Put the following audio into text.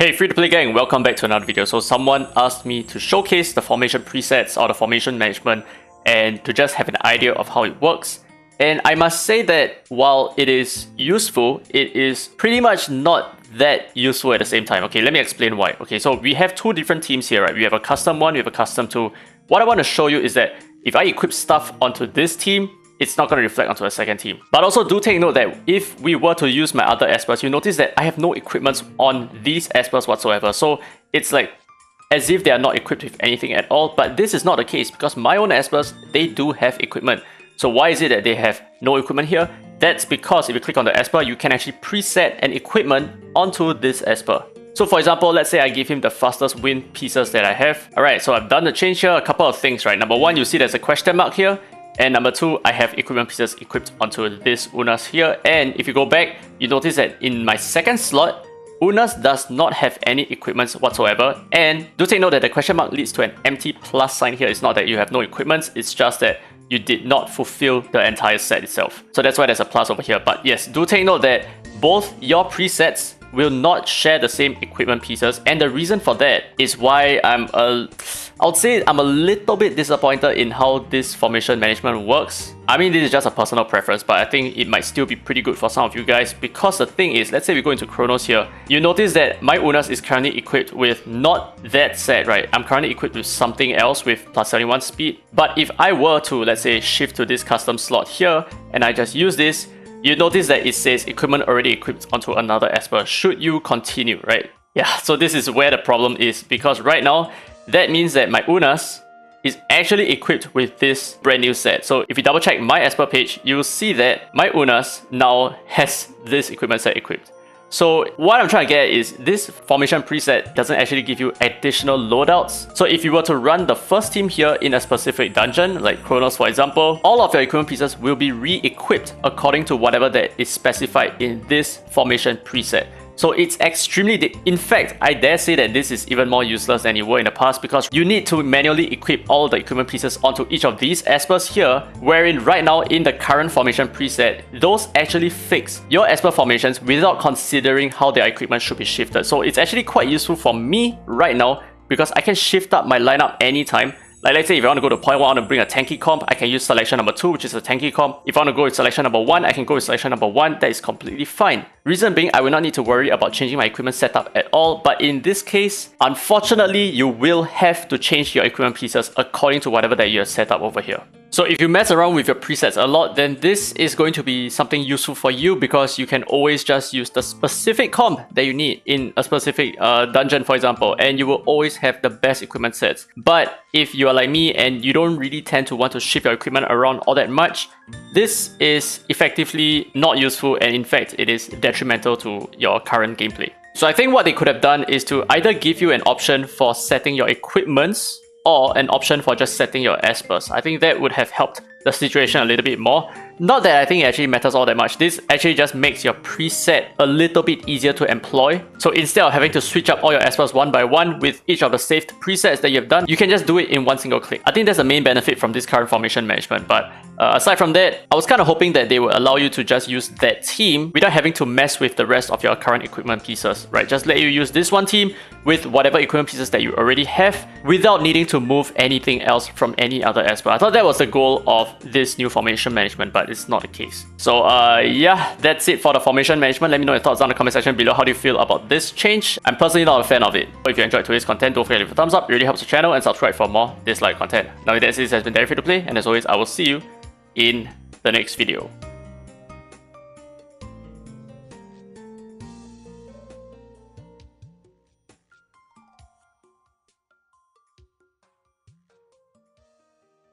Hey free-to-play gang, welcome back to another video. So someone asked me to showcase the formation presets or the formation management and to just have an idea of how it works. And I must say that while it is useful, it is pretty much not that useful at the same time. Okay, let me explain why. Okay, so we have two different teams here, right? We have a custom one, we have a custom two. What I want to show you is that if I equip stuff onto this team, it's not going to reflect onto a second team. But also do take note that if we were to use my other espers, you notice that I have no equipments on these espers whatsoever. So it's like as if they are not equipped with anything at all. But this is not the case because my own espers, they do have equipment. So why is it that they have no equipment here? That's because if you click on the esper, you can actually preset an equipment onto this esper. So for example, let's say I give him the fastest wind pieces that I have. Alright, so I've done the change here, a couple of things, right? Number one, you see there's a question mark here. And number two, I have equipment pieces equipped onto this Unas here. And if you go back, you notice that in my second slot, Unas does not have any equipments whatsoever. And do take note that the question mark leads to an empty plus sign here. It's not that you have no equipments, it's just that you did not fulfill the entire set itself. So that's why there's a plus over here. But yes, do take note that both your presets will not share the same equipment pieces, and the reason for that is why I would say I'm a little bit disappointed in how this formation management works. I mean, this is just a personal preference, but I think it might still be pretty good for some of you guys, because the thing is, let's say we go into Chronos here, you notice that my Unas is currently equipped with not that set, right? I'm currently equipped with something else with plus 71 speed, but if I were to, let's say, shift to this custom slot here, and I just use this, you notice that it says equipment already equipped onto another esper. Should you continue, right? Yeah, so this is where the problem is, because right now, that means that my Unas is actually equipped with this brand new set. So if you double check my esper page, you will see that my Unas now has this equipment set equipped. So what I'm trying to get is this formation preset doesn't actually give you additional loadouts. So if you were to run the first team here in a specific dungeon, like Chronos for example, all of your equipment pieces will be re-equipped according to whatever that is specified in this formation preset. So it's extremely, in fact, I dare say that this is even more useless than it were in the past, because you need to manually equip all the equipment pieces onto each of these espers here, wherein right now in the current formation preset, those actually fix your esper formations without considering how their equipment should be shifted. So it's actually quite useful for me right now, because I can shift up my lineup anytime. Like let's say if I want to go to point 1, I want to bring a tanky comp, I can use selection number 2, which is a tanky comp. If I want to go with selection number 1, I can go with selection number 1. That is completely fine. Reason being, I will not need to worry about changing my equipment setup at all. But in this case, unfortunately, you will have to change your equipment pieces according to whatever that you have set up over here. So if you mess around with your presets a lot, then this is going to be something useful for you, because you can always just use the specific comp that you need in a specific dungeon, for example, and you will always have the best equipment sets. But if you are like me and you don't really tend to want to shift your equipment around all that much, this is effectively not useful, and in fact, it is detrimental to your current gameplay. So I think what they could have done is to either give you an option for setting your equipments or an option for just setting your espers. I think that would have helped the situation a little bit more. Not that I think it actually matters all that much. This actually just makes your preset a little bit easier to employ. So instead of having to switch up all your espers one by one with each of the saved presets that you've done, you can just do it in one single click. I think that's the main benefit from this current formation management. But aside from that, I was kind of hoping that they would allow you to just use that team without having to mess with the rest of your current equipment pieces, right? Just let you use this one team with whatever equipment pieces that you already have without needing to move anything else from any other esper. I thought that was the goal of this new formation management, but it's not the case. So yeah, that's it for the formation management. Let me know your thoughts down in the comment section below. How do you feel about this change? I'm personally not a fan of it. But if you enjoyed today's content, don't forget to leave a thumbs up. It really helps the channel, and subscribe for more Dislyte content. Now with that, this has been Free to Play, and as always, I will see you in the next video.